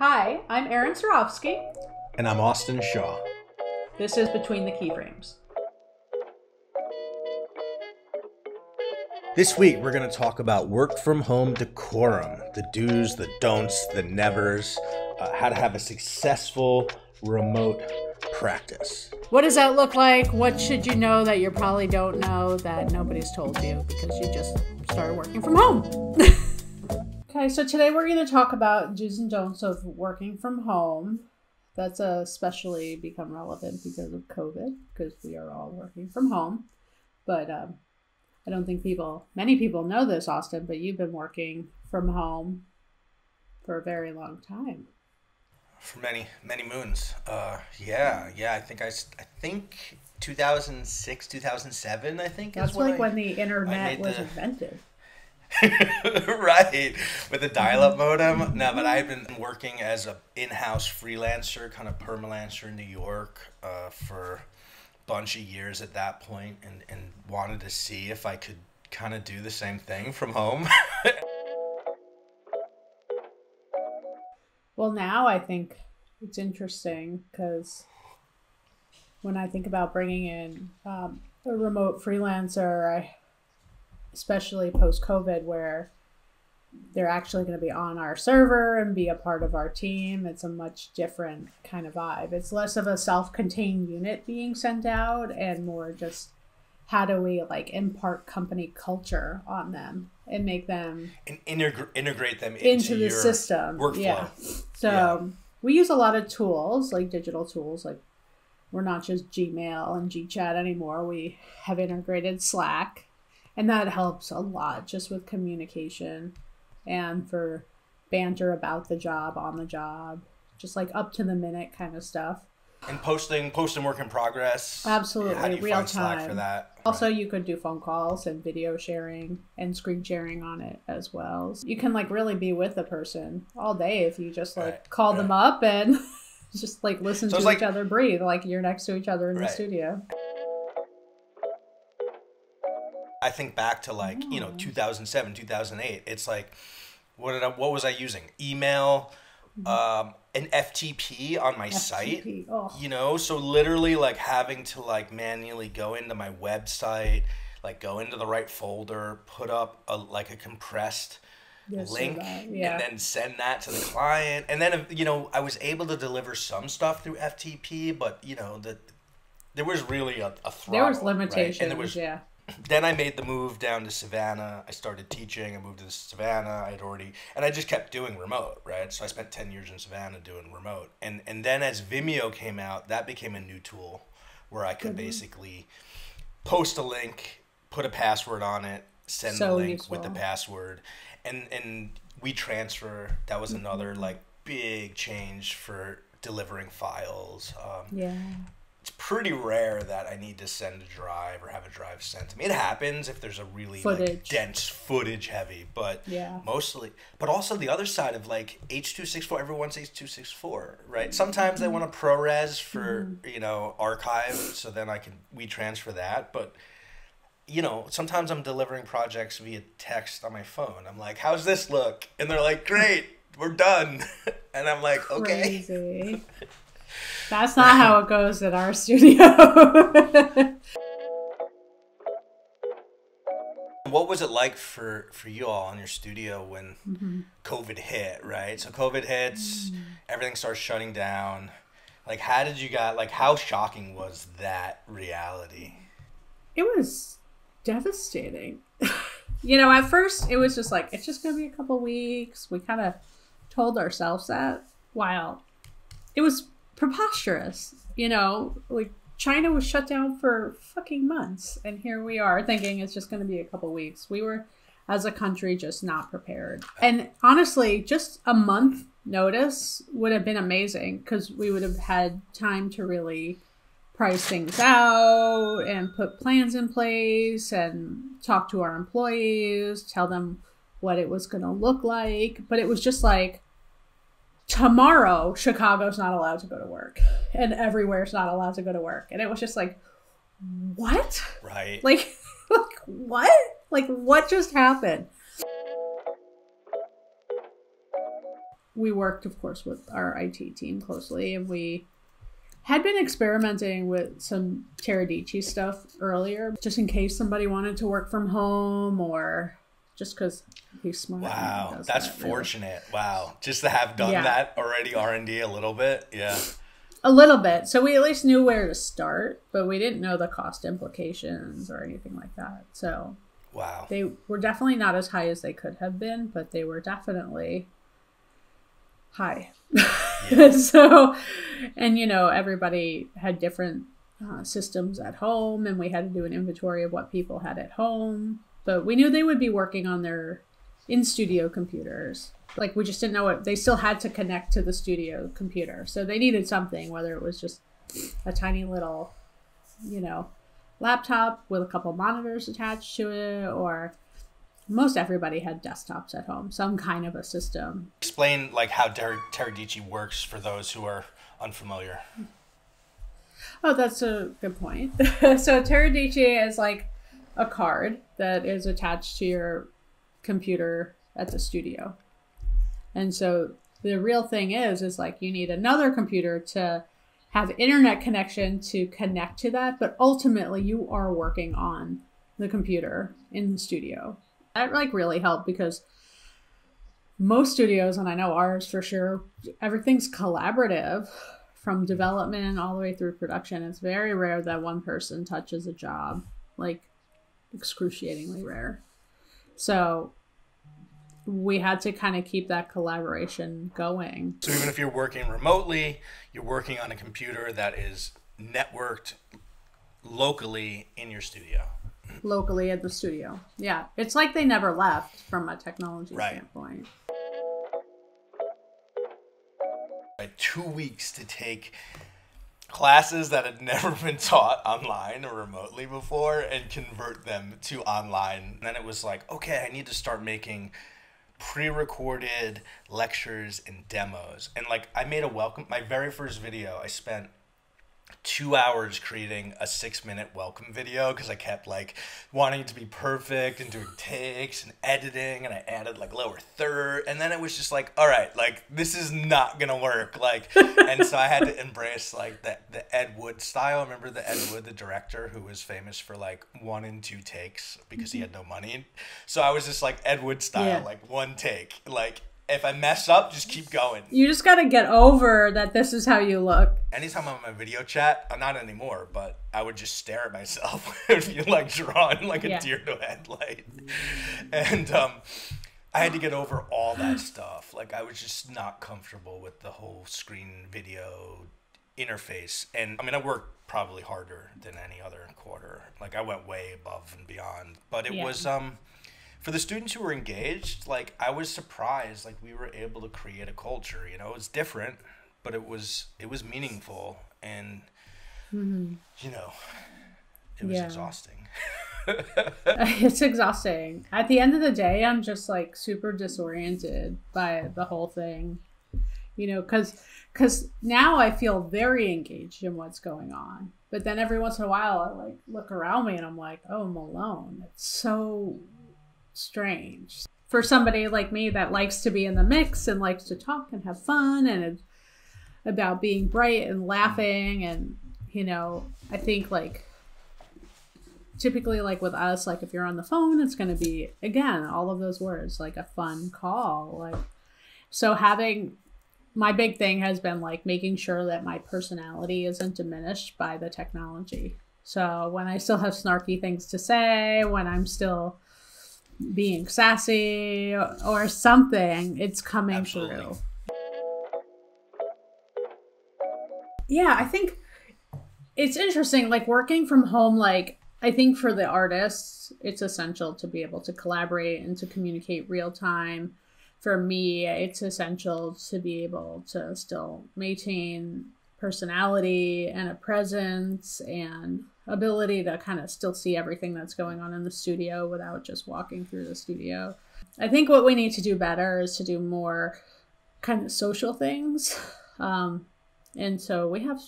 Hi, I'm Erin Sarofsky. And I'm Austin Shaw. This is Between the Keyframes. This week, we're going to talk about work from home decorum, the do's, the don'ts, the nevers, how to have a successful remote practice. What does that look like? What should you know that you probably don't know that nobody's told you because you just started working from home? Okay, so today we're going to talk about do's and don'ts of working from home. That's especially become relevant because of COVID, because we are all working from home. But I don't think many people know this, Austin, but you've been working from home for a very long time. For many moons. Yeah. I think 2006, 2007, I think. That's like when the internet was invented. Right, with the dial-up modem. No, but I've been working as an in-house freelancer, kind of permalancer in New York for a bunch of years at that point, and wanted to see if I could kind of do the same thing from home. Well, now I think it's interesting because when I think about bringing in a remote freelancer, especially post-COVID, where they're actually going to be on our server and be a part of our team, it's a much different kind of vibe. It's less of a self-contained unit being sent out and more just how do we impart company culture on them and make them and integrate them into the your system workflow. Yeah. So we use a lot of tools, like digital tools. Like we're not just Gmail and GChat anymore. We have integrated Slack, and that helps a lot just with communication and for banter about the job, on the job, just like up to the minute kind of stuff. And posting work in progress. Absolutely, how do you real find time. Slack for that? Also, you could do phone calls and video sharing and screen sharing on it as well. So you can really be with the person all day if you just call them up and just listen to each other breathe, like you're next to each other in the studio. I think back to 2007, 2008. It's what was I using? Email, an FTP on my site. Oh. So literally having to manually go into my website, go into the right folder, put up a compressed link, and then send that to the client. And then I was able to deliver some stuff through FTP, but there was really a throttle. There was limitations, right? And there was, Then I made the move down to Savannah. I started teaching. I moved to Savannah. And I just kept doing remote, right? So I spent 10 years in Savannah doing remote. And then as Vimeo came out, that became a new tool where I could basically post a link, put a password on it, send the link with the password. And WeTransfer, that was another big change for delivering files. It's pretty rare that I need to send a drive or have a drive sent to me. It happens if there's a really dense footage heavy, but mostly. But also the other side of H.264, everyone wants H.264, right? Sometimes they want a ProRes for archive, so then I can WeTransfer that. But sometimes I'm delivering projects via text on my phone. I'm like, "How's this look?" And they're like, "Great, we're done." And I'm like, "Okay." Crazy. That's not how it goes at our studio. What was it like for you all in your studio when COVID hit, right? So COVID hits, everything starts shutting down. How shocking was that reality? It was devastating. At first it was just it's just going to be a couple weeks. We kind of told ourselves that while it was preposterous, China was shut down for fucking months, and here we are thinking it's just going to be a couple weeks. We were, as a country, just not prepared. And honestly, just a month notice would have been amazing because we would have had time to really price things out and put plans in place and talk to our employees, tell them what it was going to look like. But it was just tomorrow, Chicago's not allowed to go to work and everywhere's not allowed to go to work. And it was just what? Right. What? What just happened? we worked, of course, with our IT team closely, and we had been experimenting with some Teradici stuff earlier, just in case somebody wanted to work from home or just because he's smart. Wow, that's fortunate. Really. Wow, just to have done that already, R&D a little bit, yeah. A little bit. So we at least knew where to start, but we didn't know the cost implications or anything like that. So wow, they were definitely not as high as they could have been, but they were definitely high. Yeah. So, and you know, everybody had different systems at home, and we had to do an inventory of what people had at home. But we knew they would be working on their in-studio computers. Like, we just didn't know what, they still had to connect to the studio computer. So they needed something, whether it was just a tiny little, you know, laptop with a couple monitors attached to it, or most everybody had desktops at home, some kind of a system. Explain like how Teradici works for those who are unfamiliar. Oh, that's a good point. So Teradici is like a card that is attached to your computer at the studio. And so the real thing is like you need another computer to have internet connection to connect to that, but ultimately you are working on the computer in the studio. That like really helped because most studios, and I know ours for sure, everything's collaborative from development all the way through production. It's very rare that one person touches a job, like excruciatingly rare. So we had to kind of keep that collaboration going. So even if you're working remotely, you're working on a computer that is networked locally in your studio. Locally at the studio. Yeah. It's like they never left from a technology standpoint. 2 weeks to take classes that had never been taught online or remotely before and convert them to online. And then it was like, okay, I need to start making pre-recorded lectures and demos. And like I made my very first video, I spent 2 hours creating a 6-minute welcome video because I kept like wanting it to be perfect and doing takes and editing, and I added like lower third, and then it was just like, all right, like this is not gonna work, like, and so I had to embrace like the Ed Wood style. Remember the Ed Wood, the director who was famous for like 1 and 2 takes because he had no money. So I was just like Ed Wood style, like 1 take, like if I mess up, just keep going. You just got to get over that this is how you look. Anytime I'm in my video chat, not anymore, but I would just stare at myself and be like drawn like a deer to a headlight. And I had to get over all that stuff. Like I was just not comfortable with the whole screen video interface. And I mean, I worked probably harder than any other quarter. Like I went way above and beyond. But it was... for the students who were engaged, like I was surprised, like we were able to create a culture, you know, it was different, but it was meaningful, and you know, it was exhausting. It's exhausting. At the end of the day, I'm just like super disoriented by the whole thing, you know, because now I feel very engaged in what's going on. But then every once in a while I like look around me and I'm like, oh, I'm alone. It's so strange for somebody like me that likes to be in the mix and likes to talk and have fun and about being bright and laughing. And you know, I think like typically like with us, like if you're on the phone, it's going to be again all of those words, like a fun call. Like so having my big thing has been like making sure that my personality isn't diminished by the technology. So when I still have snarky things to say, when I'm still being sassy or something, it's coming through. Yeah, I think it's interesting, like working from home, like I think for the artists, it's essential to be able to collaborate and to communicate real time. For me, it's essential to be able to still maintain personality and a presence and ability to kind of still see everything that's going on in the studio without just walking through the studio. I think what we need to do better is to do more kind of social things. And so we have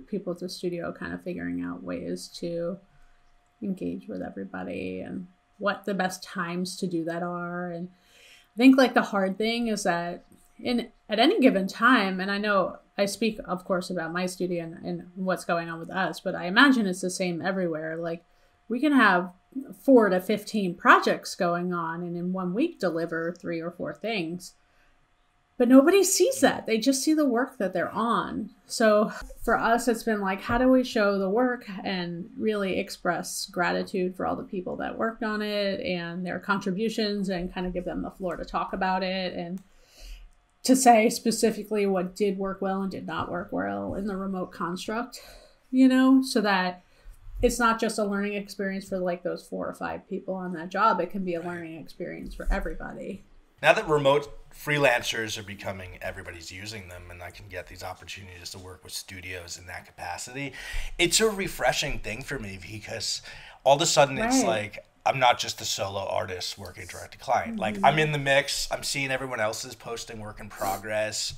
people at the studio kind of figuring out ways to engage with everybody and what the best times to do that are. And I think like the hard thing is that in at any given time, and I know I speak, of course, about my studio and what's going on with us, but I imagine it's the same everywhere. Like, we can have 4 to 15 projects going on and in 1 week deliver 3 or 4 things. But nobody sees that. They just see the work that they're on. So for us, it's been like, how do we show the work and really express gratitude for all the people that worked on it and their contributions and kind of give them the floor to talk about it and to say specifically what did work well and did not work well in the remote construct, you know, so that it's not just a learning experience for like those 4 or 5 people on that job. It can be a learning experience for everybody. Now that remote freelancers are becoming, everybody's using them, and I can get these opportunities to work with studios in that capacity, it's a refreshing thing for me because all of a sudden it's like, I'm not just a solo artist working direct to client. Like, I'm in the mix. I'm seeing everyone else's posting work in progress.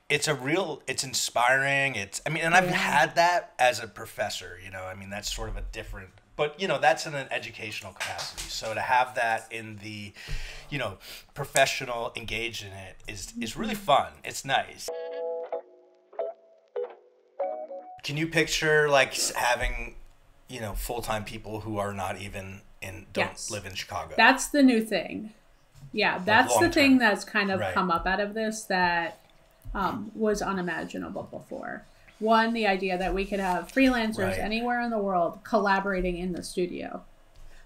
It's inspiring. And I've had that as a professor, you know, I mean, that's sort of a different, but, you know, that's in an educational capacity. So to have that in the, you know, professional engaged in it is really fun. It's nice. Can you picture like having, you know, full-time people who are not even don't live in Chicago? That's the new thing. Yeah, that's the thing that's kind of come up out of this that was unimaginable before. One, the idea that we could have freelancers anywhere in the world collaborating in the studio.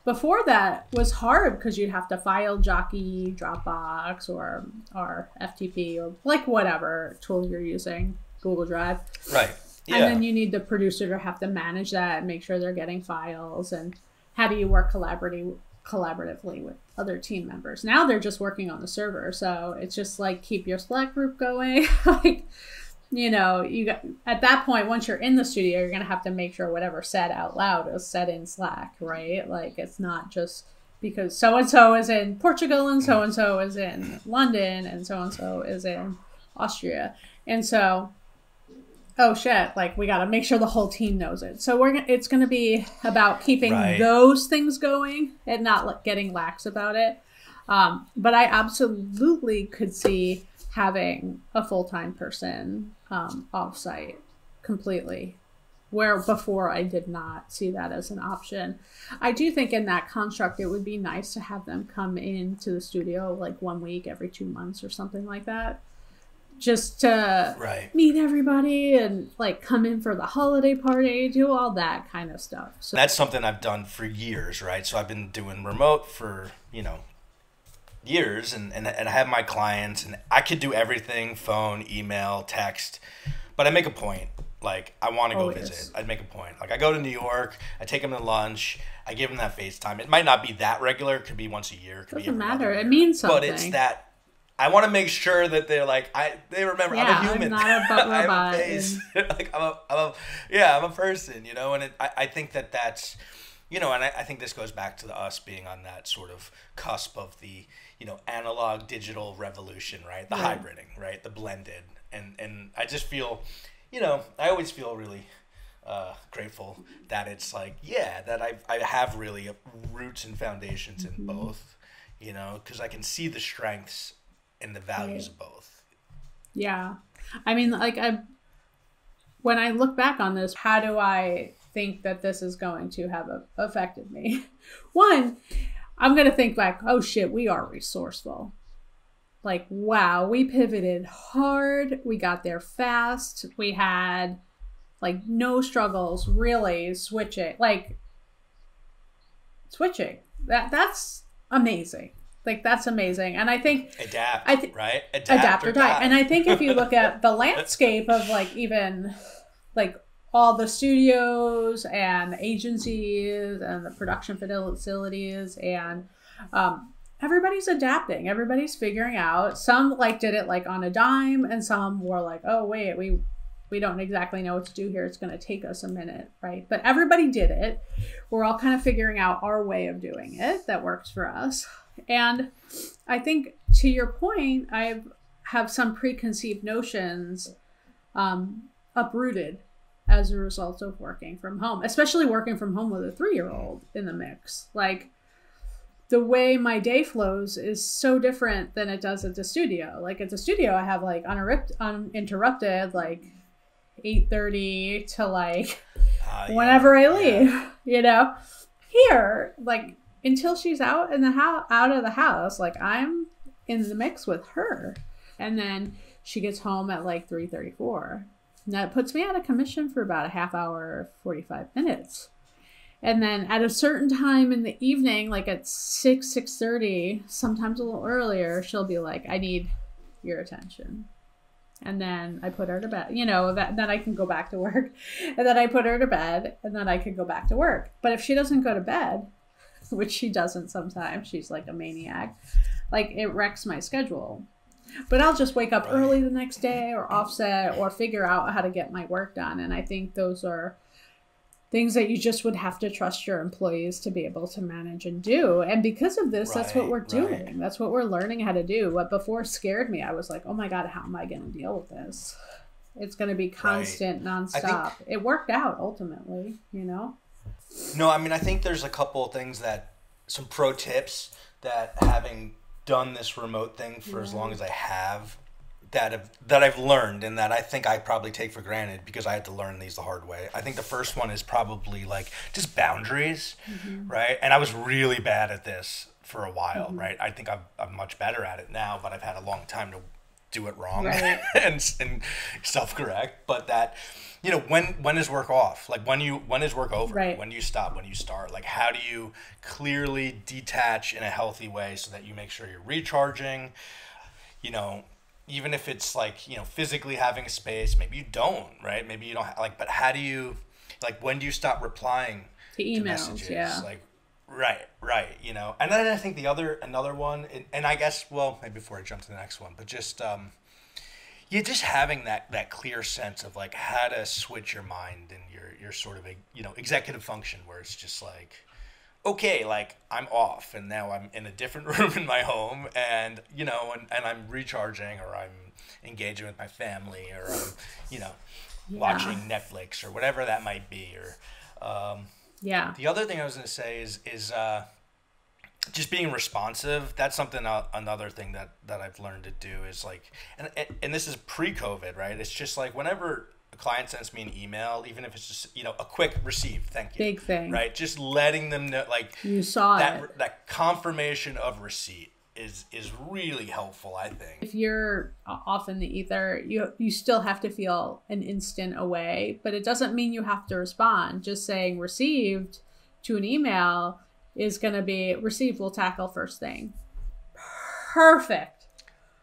Before that was hard because you'd have to file Jockey, Dropbox, or FTP, or like whatever tool you're using, Google Drive. Right. Yeah. And then you need the producer to have to manage that and make sure they're getting files. And how do you work collaboratively with other team members? Now they're just working on the server. So it's just like, keep your Slack group going. Like, you know, at that point, once you're in the studio, you're going to have to make sure whatever's said out loud is said in Slack, right? Like, it's not just because so-and-so is in Portugal and so-and-so is in London and so-and-so is in Austria. And so, oh shit, like, we got to make sure the whole team knows it. So it's going to be about keeping those things going and not getting lax about it. But I absolutely could see having a full-time person off-site completely, where before I did not see that as an option. I do think in that construct, it would be nice to have them come into the studio like 1 week every 2 months or something like that, just to meet everybody and like come in for the holiday party, do all that kind of stuff. So that's something I've done for years, right? So I've been doing remote for, you know, years, and I have my clients, and I could do everything, phone, email, text, but I make a point. Like, I want to go visit. I'd make a point. Like, I go to New York, I take them to lunch, I give them that FaceTime. It might not be that regular. It could be once a year. It could doesn't be matter. It means something. But it's that I want to make sure that they're like, they remember I'm a human. I'm not a butt robot. I have a face. Like, I'm a person, you know, and I think that's, you know, and I think this goes back to us being on that sort of cusp of the, you know, analog digital revolution, right? The hybriding, right? The blended. And I just feel, you know, I always feel really grateful that it's like, that I have really roots and foundations in both, you know, because I can see the strengths and the values of both. Yeah. I mean, like, when I look back on this, how do I think that this is going to have affected me? One, I'm going to think back, oh shit, we are resourceful. Like, wow, we pivoted hard. We got there fast. We had like no struggles really switching. That's amazing. Like, that's amazing. And I think adapt or die. And I think if you look at the landscape of like even like all the studios and agencies and the production facilities and everybody's adapting. Everybody's figuring out. Some like did it like on a dime, and some were like, oh wait, we don't exactly know what to do here. It's going to take us a minute, right? But everybody did it. We're all kind of figuring out our way of doing it that works for us. And I think, to your point, I have some preconceived notions uprooted as a result of working from home, especially working from home with a 3-year-old in the mix. Like, the way my day flows is so different than it does at the studio. Like at the studio, I have like uninterrupted, like 8:30 to like whenever I leave, you know. Here, like until she's out in the out of the house, like I'm in the mix with her, and then she gets home at like 3:34. Now it puts me out of commission for about a half hour, 45 minutes. And then at a certain time in the evening, like at 6:30, sometimes a little earlier, she'll be like, I need your attention. And then I put her to bed, you know, then I can go back to work. And then I put her to bed, and then I can go back to work. But if she doesn't go to bed, which she doesn't sometimes, she's like a maniac, like it wrecks my schedule. But I'll just wake up early the next day or offset or figure out how to get my work done. And I think those are things that you just would have to trust your employees to be able to manage and do. And because of this, that's what we're doing. That's what we're learning how to do. What before scared me, I was like, oh my God, how am I going to deal with this? It's going to be constant, nonstop. It worked out ultimately, you know? No, I mean, I think there's a couple of things some pro tips that having done this remote thing for as long as I have, that I've learned and that I think I probably take for granted because I had to learn these the hard way. I think the first one is probably like just boundaries, right? And I was really bad at this for a while, right? I think I'm much better at it now, but I've had a long time to do it wrong and self-correct. But that, you know, when is work off? Like when is work over? When do you stop? When do you start? Like how do you clearly detach in a healthy way so that you make sure you're recharging, you know, even if it's like, you know, physically having a space, maybe you don't, right? Maybe you don't but how do you, like, when do you stop replying to emails? Messages? Like, right, you know. And then I think another one, and I guess, well, maybe before I jump to the next one, but just, just having that clear sense of like how to switch your mind and your sort of a, you know, executive function where it's just like, okay, like I'm off and now I'm in a different room in my home and, you know, and I'm recharging or I'm engaging with my family or I'm, you know, watching Netflix or whatever that might be. Or the other thing I was going to say is just being responsive. That's something, another thing that I've learned to do is like, and this is pre-COVID, right? It's just like whenever a client sends me an email, even if it's just, you know, a quick receive, thank you. Big thing. Right? Just letting them know, like, you saw it. That confirmation of receipt is really helpful, I think. If you're off in the ether, you still have to feel an instant away, but it doesn't mean you have to respond. Just saying received to an email is going to be received, we'll tackle first thing. Perfect.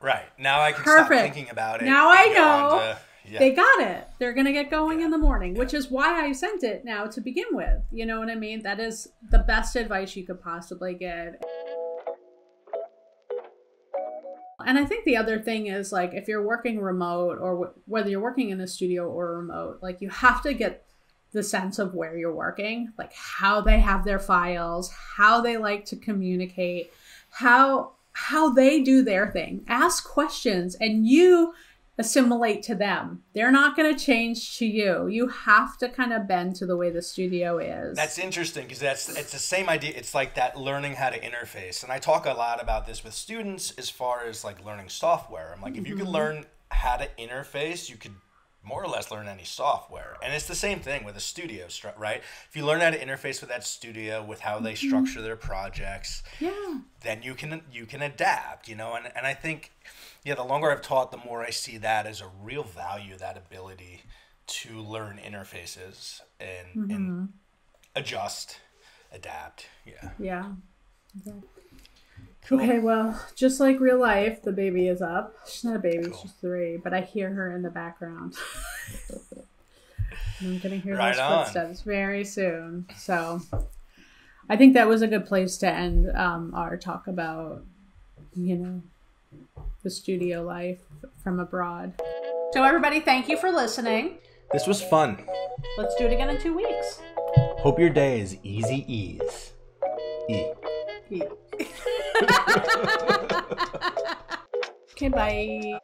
Right. Now I can stop thinking about it. Now I know. They got it. They're going to get going in the morning, which is why I sent it now to begin with. You know what I mean? That is the best advice you could possibly give. And I think the other thing is, like, if you're working remote or whether you're working in a studio or remote, like, you have to get the sense of where you're working, like how they have their files, how they like to communicate, how they do their thing. Ask questions and you assimilate to them. They're not going to change to you. You have to kind of bend to the way the studio is. That's interesting because it's the same idea. It's like that learning how to interface. And I talk a lot about this with students as far as like learning software. I'm like, if you could learn how to interface, you could more or less learn any software. And it's the same thing with a studio, right? If you learn how to interface with that studio, with how they structure their projects, then you can adapt, you know? And I think, the longer I've taught, the more I see that as a real value, that ability to learn interfaces and adjust, adapt. Yeah. Exactly. Cool. Okay, well, just like real life, the baby is up. She's not a baby, she's 3, but I hear her in the background. I'm going to hear those footsteps very soon. So I think that was a good place to end our talk about, the studio life from abroad. So everybody, thank you for listening. This was fun. Let's do it again in 2 weeks. Hope your day is easy ease. Okay, bye.